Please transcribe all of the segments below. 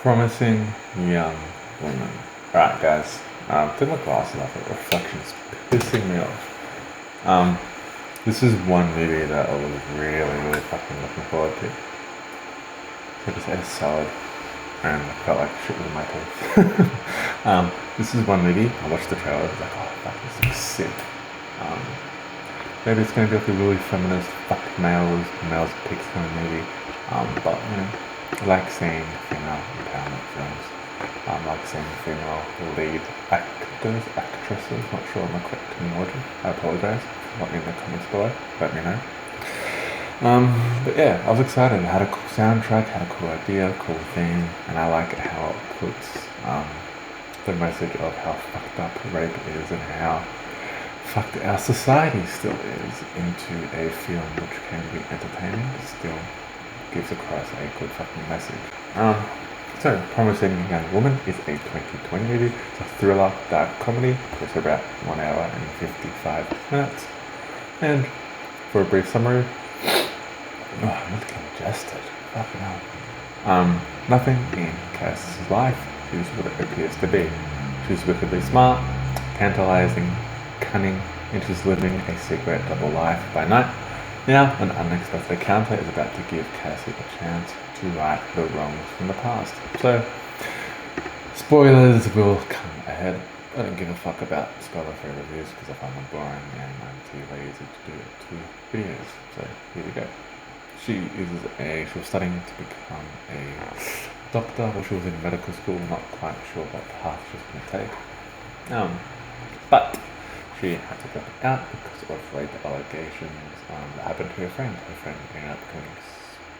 Promising young woman. Alright, guys. Took my glasses off. It reflection's pissing me off. This is one movie that I was really fucking looking forward to. So I just ate a salad and I felt like shit with my teeth. This is one movie. I watched the trailer. I was like, oh fuck, this looks sick. Maybe it's gonna be like a really feminist, fuck males pics kind of movie. But you know, I like seeing female empowerment films. I like seeing female lead actresses. Not sure on the correct terminology. I apologise. Let me in the comments below. Let me know. But yeah, I was excited. It had a cool soundtrack, had a cool idea, cool theme, and I like how it puts the message of how fucked up rape is and how fucked our society still is into a film which can be entertaining, but still gives across a good fucking message. So, Promising Young Woman is a 2020 movie. It's a thriller, dark comedy. It's about 1 hour and 55 minutes. And for a brief summary, I'm really congested. Fucking hell. Nothing in Cass's life is what it appears to be. She's wickedly smart, tantalizing, cunning, and she's living a secret double life by night. Now, an unexpected encounter is about to give Cassie a chance to right the wrongs from the past. So, spoilers will come ahead. I don't give a fuck about spoiler-free reviews because I find them boring and I'm too lazy to do it to videos. So, here we go. She was studying to become a doctor, or she was in medical school, not quite sure what path she was going to take. But she had to drop it out because of rape allegations that happened to her friend. Her friend ended up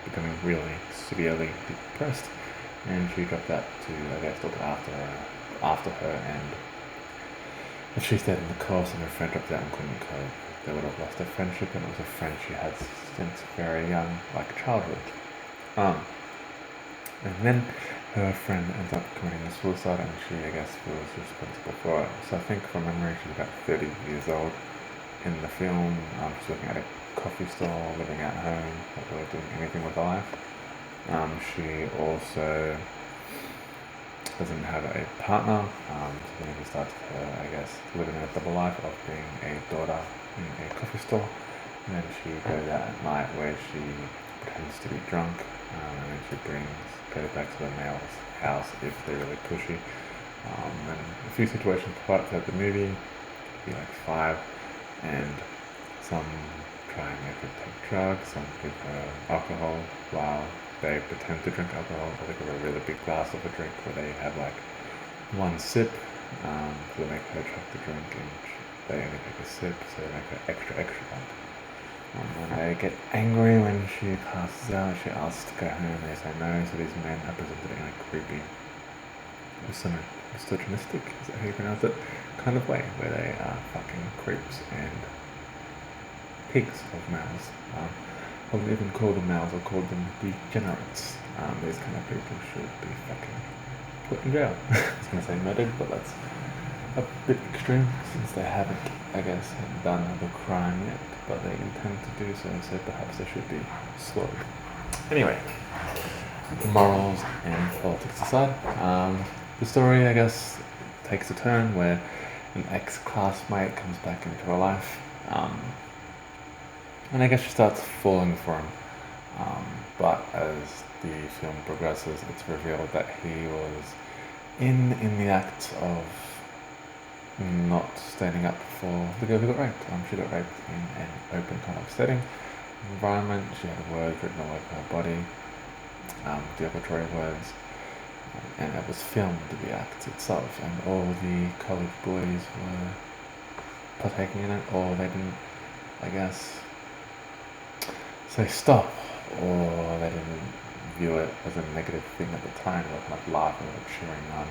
becoming really severely depressed, and she dropped out to, I guess, look after her. And if she stayed in the course and her friend dropped out and couldn't cope, they would have lost their friendship, and it was a friend she had since very young, like childhood. And then her friend ends up committing suicide, and she, I guess, feels responsible for it. So I think from memory she's about 30 years old in the film. She's working at a coffee store, living at home, not really doing anything with her life. She also doesn't have a partner, so then she starts her, I guess, living a double life of being a daughter in a coffee store. And then she goes out at night where she pretends to be drunk, and then she goes back to the male's house if they're really pushy. And a few situations pop up throughout the movie, be like 5, and some try and make her take drugs, some give her alcohol while they pretend to drink alcohol, or they give her a really big glass of a drink where they have like 1 sip, so they make her chug the drink and they only take a sip, so they make her extra drunk. When they get angry when she passes out, she asks to go home, they say no, so these men are presented in a creepy, misogynistic, is that how you pronounce it, kind of way, where they are fucking creeps and pigs of males. I wouldn't even call them males, I'll call them degenerates. These kind of people should be fucking put in jail. I was going to say murdered, but that's a bit extreme since they haven't, I guess, done the crime yet, but they intend to do so, so perhaps they should be slaughtered. Anyway, morals and politics aside, the story, I guess, takes a turn where an ex-classmate comes back into her life, and I guess she starts falling for him, but as the film progresses, it's revealed that he was in the act of not standing up for the girl who got raped. She got raped in an open kind of setting, environment. She had words written all over her body, derogatory words, and it was filmed, the act itself, and all the college boys were partaking in it, or they didn't, I guess, say stop, or they didn't view it as a negative thing at the time. They were kind of laughing or cheering on,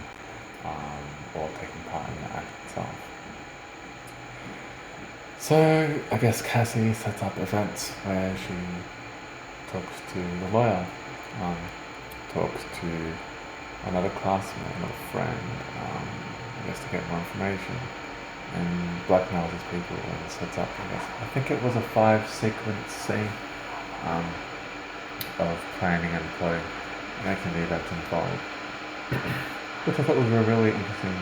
or taking part in the act itself. So I guess Cassie sets up events where she talks to the lawyer, talks to another classmate, another friend, I guess to get more information, and blackmails these people and sets up, I think it was a 5-sequence scene of planning and plotting, making the events unfold. which I thought was a really interesting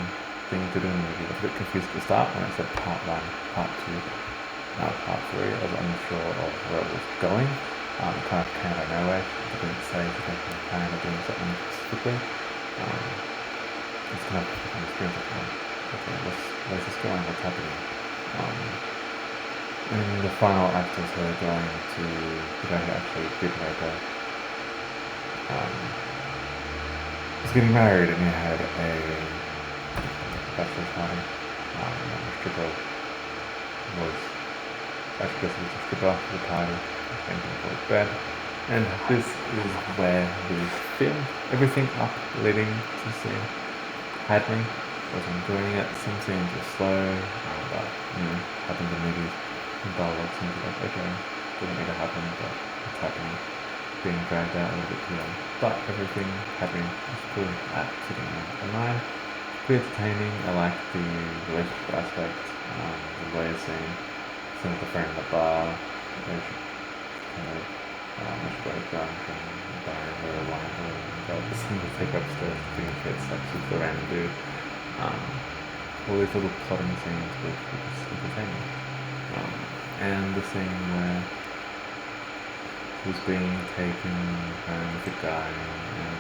thing to do in the movie. I was a bit confused at the start when it said part one, part two, now part three. I was unsure of where it was going. It kind of came out of nowhere. It didn't say if they were planning on doing something specifically. It's kind of on the screen like, oh, okay, where's this going? What's happening? And the final act is her going to the guy who actually did rape her. Was getting married and he had a bachelor party. The stripper was, I guess it was a stripper for the party. Came to the bed. And this is where we film everything up leading to the scene. Had me, wasn't enjoying it. Some scenes were slow, but happens in movies. And dialogue seems like, okay, didn't need to happen, but it's happening. Being dragged out a little bit too long. But everything happening was cool at sitting on mine. Pretty entertaining. I like the relationship aspect, the lawyer scene, some of the friend at the bar, where she kind of she got drunk and buying her a wine and got the thing to take upstairs to think she had sex with the random dude. All these little plotting scenes which were just entertaining. And the scene where she was being taken home with a guy and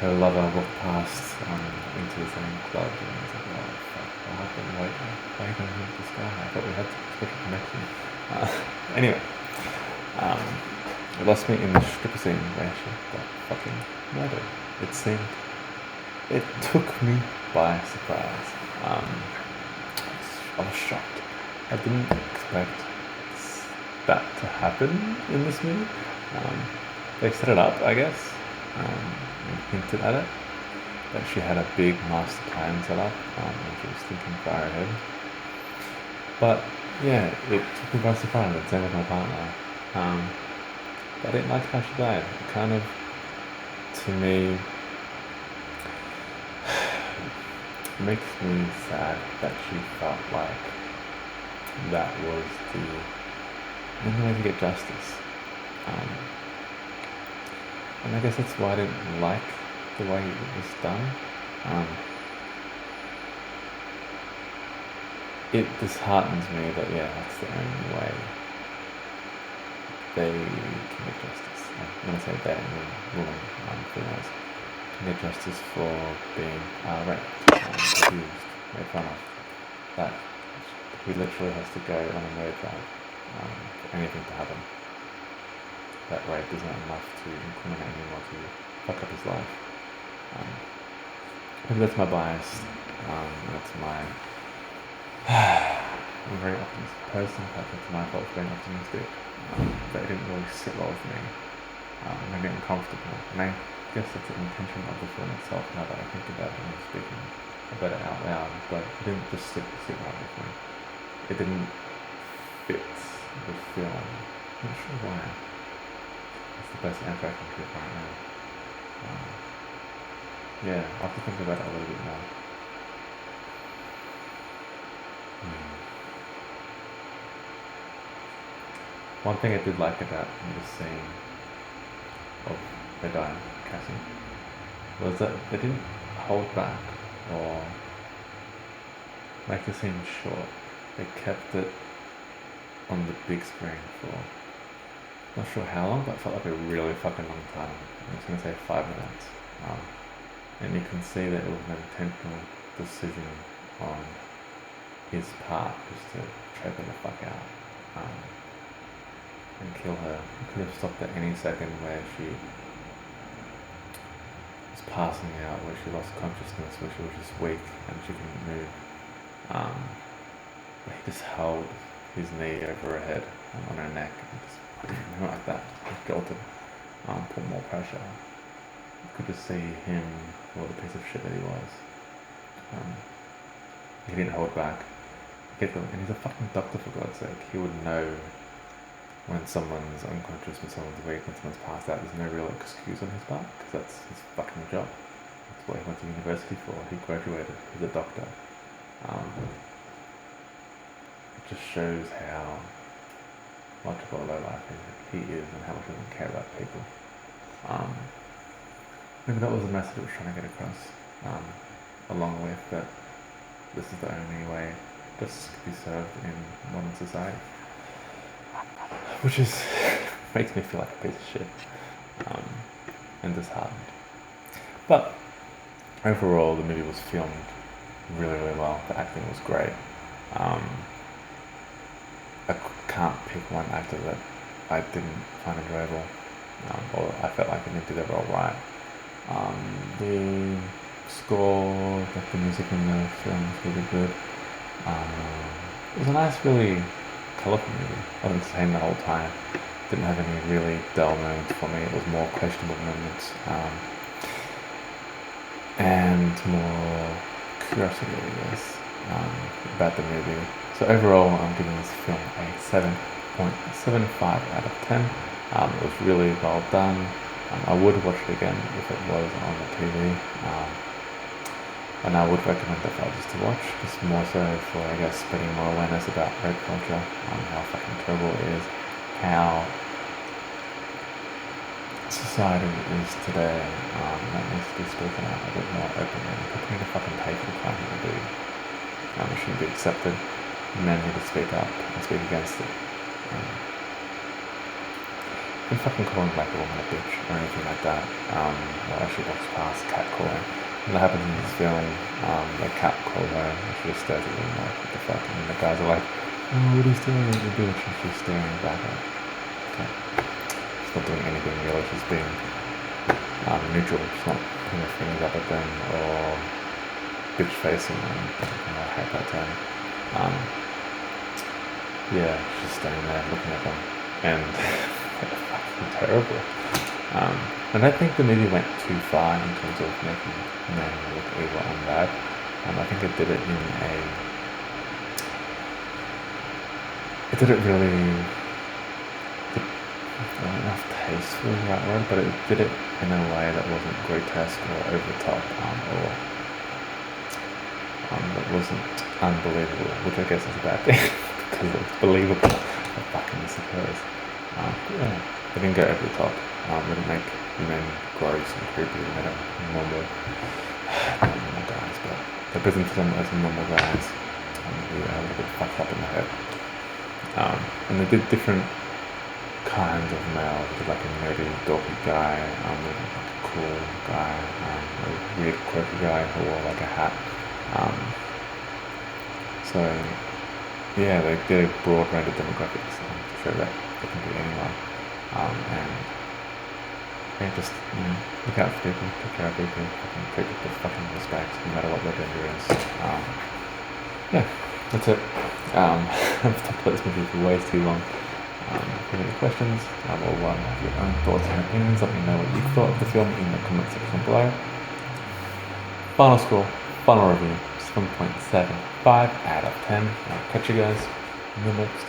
her lover walked past into the same club and was like, oh fuck, what happened? Why are you going with this guy? I thought we had a special connection. Anyway, it lost me in the stripper scene where she got fucking murdered. It took me by surprise. I was shocked. I didn't expect that to happen in this movie. They set it up, I guess, and hinted at it, that she had a big master plan set up, and she was thinking far ahead. But yeah, it took me by surprise, and same with my partner. But I didn't like how she died. It kind of, to me, makes me sad that she felt like that was the only way to get justice. And I guess that's why I didn't like the way it was done. It disheartens me that, yeah, that's the only way they can get justice. When I say they, I mean women, females, can get justice for being raped, abused, made fun of. That he literally has to go on a murder trial for anything to happen. That rape is not enough to incriminate him or to fuck up his life. Maybe that's my bias. That's my... I'm a very optimistic person. Perhaps it's my fault for being optimistic. But it didn't really sit well with me. Maybe uncomfortable. And I guess that's the intention of the film itself now that I think about it and I'm speaking about it out loud. But it didn't just sit well with me. It didn't fit the film. I'm not sure why. It's the best answer I can give right now. Yeah, I'll have to think about it a little bit more. One thing I did like about the scene of her dying, Cassie, was that they didn't hold back or make the scene short. They kept it on the big screen for not sure how long, but it felt like a really fucking long time. I'm just gonna say 5 minutes. And you can see that it was an intentional decision on his part just to choke her the fuck out and kill her. He could have stopped at any second where she was passing out, where she lost consciousness, where she was just weak and she couldn't move. But he just held his knee over her head and on her neck and just like that, just jolted, put more pressure. You could just see him for the piece of shit that he was. He didn't hold back. And he's a fucking doctor, for God's sake. He would know when someone's unconscious, when someone's weak, when someone's passed out. There's no real excuse on his part, because that's his fucking job. That's what he went to university for. He graduated. He's a doctor. It just shows how much of a lowlife he is and how much he doesn't care about people. maybe that was the message it was trying to get across, along with that this is the only way justice could be served in modern society, which is makes me feel like a piece of shit, and disheartened. But overall, the movie was filmed really, really well. The acting was great. Um, I can't pick one actor that I didn't find enjoyable, or I felt like they did their role right. The score, like the music in the film was really good. It was a nice, really colourful movie. I was entertained the whole time. Didn't have any really dull moments for me. It was more questionable moments, and more curiosity, I guess, about the movie. So overall, I'm giving this film a 7.75 out of 10. It was really well done. I would watch it again if it was on the TV. And I would recommend it for others to watch, just more so for, I guess, spreading more awareness about rape culture, how fucking terrible it is, how society is today, that needs to be spoken out a bit more openly. People need to fucking pay for the crime that they do. It shouldn't be accepted. Men need to speak up and speak against it. And fucking calling like a woman a bitch or anything like that, or actually walks past catcalling. And that happens in this film, they catcall her, and she just stares at them like, what the fuck? And the guys are like, oh, what are you staring at the bitch? And she's staring back at her. Okay. She's not doing anything really, she's being neutral. She's not putting her fingers up at them or bitch facing them. I hate that term. Yeah, she's standing there looking at them, and they're fucking terrible. And I think the movie went too far in terms of making men look evil and bad. I think it did it in a... It did it really... I don't know if tasteful is the right word, but it did it in a way that wasn't grotesque or over the top, or that wasn't unbelievable, which I guess is a bad thing, because it's believable. I fucking suppose. Yeah, they didn't go over the top. They didn't make men gross and creepy. They made them normal, not normal guys, but they presented them as normal guys who are a little bit fucked up in the head. And they did different kinds of males. They did like a nerdy, dorky guy, like a cool guy, a weird, quirky guy who wore like a hat. So yeah, they did a broad range of demographics to show that they can be anyone. And yeah, just look out for people, take care of people, treat people with fucking respect, no matter what their gender is. Yeah, that's it. I've talked about this movie for way too long. If you have any questions, or have your own thoughts and opinions, let me know what you thought of the film in the comment section below. Final score, final review, 7.75 out of 10. I'll catch you guys in the next